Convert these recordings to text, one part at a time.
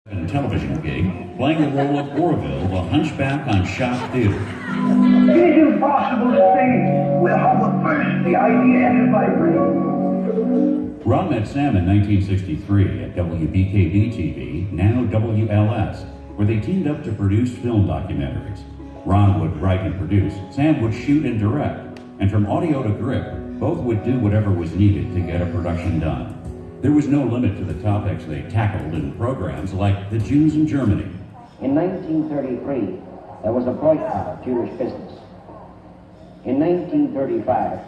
And television gig, playing the role of Orville, the hunchback on Shock Theater. It is impossible to say how the first the idea entered my brain. Ron met Sam in 1963 at WBKB-TV, now WLS, where they teamed up to produce film documentaries. Ron would write and produce, Sam would shoot and direct, and from audio to grip, both would do whatever was needed to get a production done. There was no limit to the topics they tackled in programs like the Jews in Germany. In 1933, there was a boycott of Jewish business. In 1935,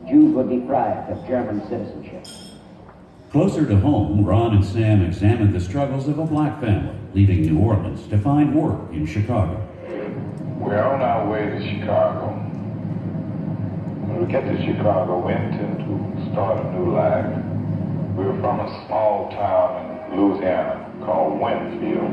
Jews were deprived of German citizenship. Closer to home, Ron and Sam examined the struggles of a black family leaving New Orleans to find work in Chicago. We're on our way to Chicago. When we get to Chicago, we intend to start a new life. We were from a small town in Louisiana called Winfield.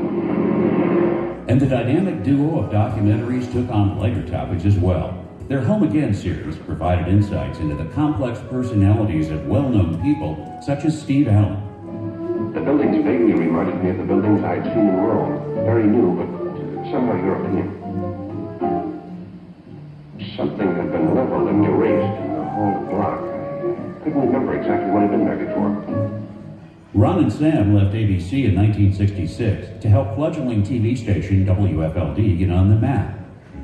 And the dynamic duo of documentaries took on lighter topics as well. Their Home Again series provided insights into the complex personalities of well-known people such as Steve Allen. The buildings vaguely reminded me of the buildings I'd seen in Rome. Very new, but somehow European. Something had been leveled and erased in the whole block. I couldn't remember exactly what had been there before. Ron and Sam left ABC in 1966 to help fledgling TV station WFLD get on the map.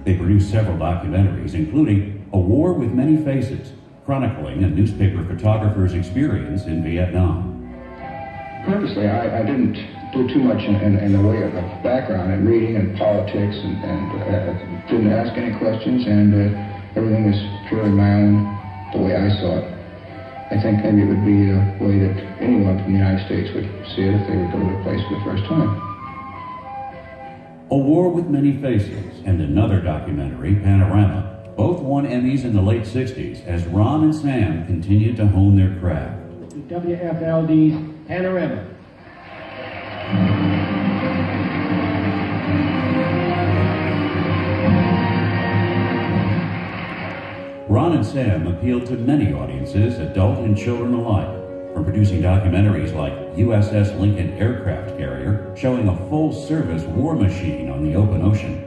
They produced several documentaries, including A War with Many Faces, chronicling a newspaper photographer's experience in Vietnam. Purposely, I didn't do too much in the way of background and reading and politics, and didn't ask any questions, and everything was purely my own, the way I saw it. I think maybe it would be a way that anyone from the United States would see it if they would go to a place for the first time. A War with Many Faces and another documentary, Panorama, both won Emmys in the late 60s as Ron and Sam continued to hone their craft. WFLD's Panorama. Ron and Sam appealed to many audiences, adult and children alike, from producing documentaries like USS Lincoln aircraft carrier, showing a full-service war machine on the open ocean.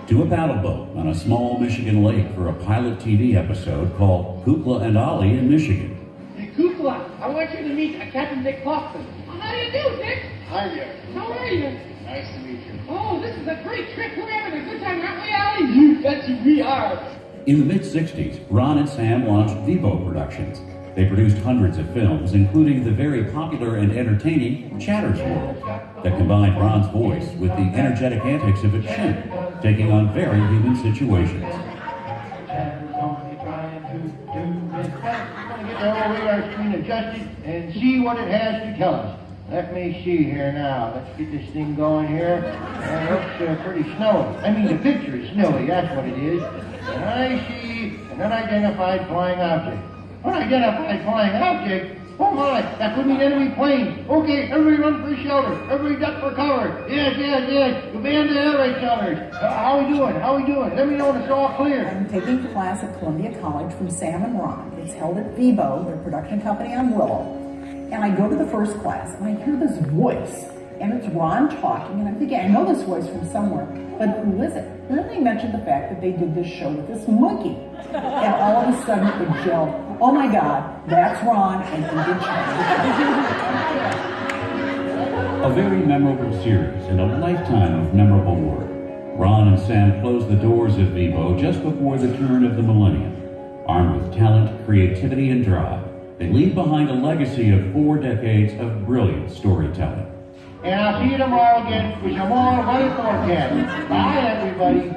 To a paddle boat on a small Michigan lake for a pilot TV episode called Kukla and Ollie in Michigan. Kukla, I want you to meet Captain Dick Kaufman. How do you do, Dick? Hi there. How are you? Nice to meet you. Oh, this is a great trip. We're having a good time, aren't we, Allie? You bet we are. In the mid-60s, Ron and Sam launched Vivo Productions. They produced hundreds of films, including the very popular and entertaining Chatter's World, that combined Ron's voice with the energetic antics of a chimp, taking on very human situations. Our radar screen adjusted and see what it has to tell us. Let me see here now. Let's get this thing going here. It looks pretty snowy. I mean, the picture is snowy. That's what it is. And I see an unidentified flying object. Unidentified flying object? Oh my, that could mean enemy plane. Okay, everybody run for shelter. Everybody duck for cover. Yes. Command the air raid shelters. How are we doing? Let me know when it's all clear. I'm taking class at Columbia College from Sam and Ron. It's held at Vivo, their production company on Willow. And I go to the first class and I hear this voice. And it's Ron talking, and I'm thinking, I know this voice from somewhere, but who is it? And then they mentioned the fact that they did this show with this monkey. And all of a sudden it gelled. Oh my God, that's Ron, and he did A very memorable series and a lifetime of memorable work. Ron and Sam closed the doors of Vivo just before the turn of the millennium. Armed with talent, creativity, and drive, they leave behind a legacy of 4 decades of brilliant storytelling. And I'll see you tomorrow again with some more weather forecast. Bye, everybody.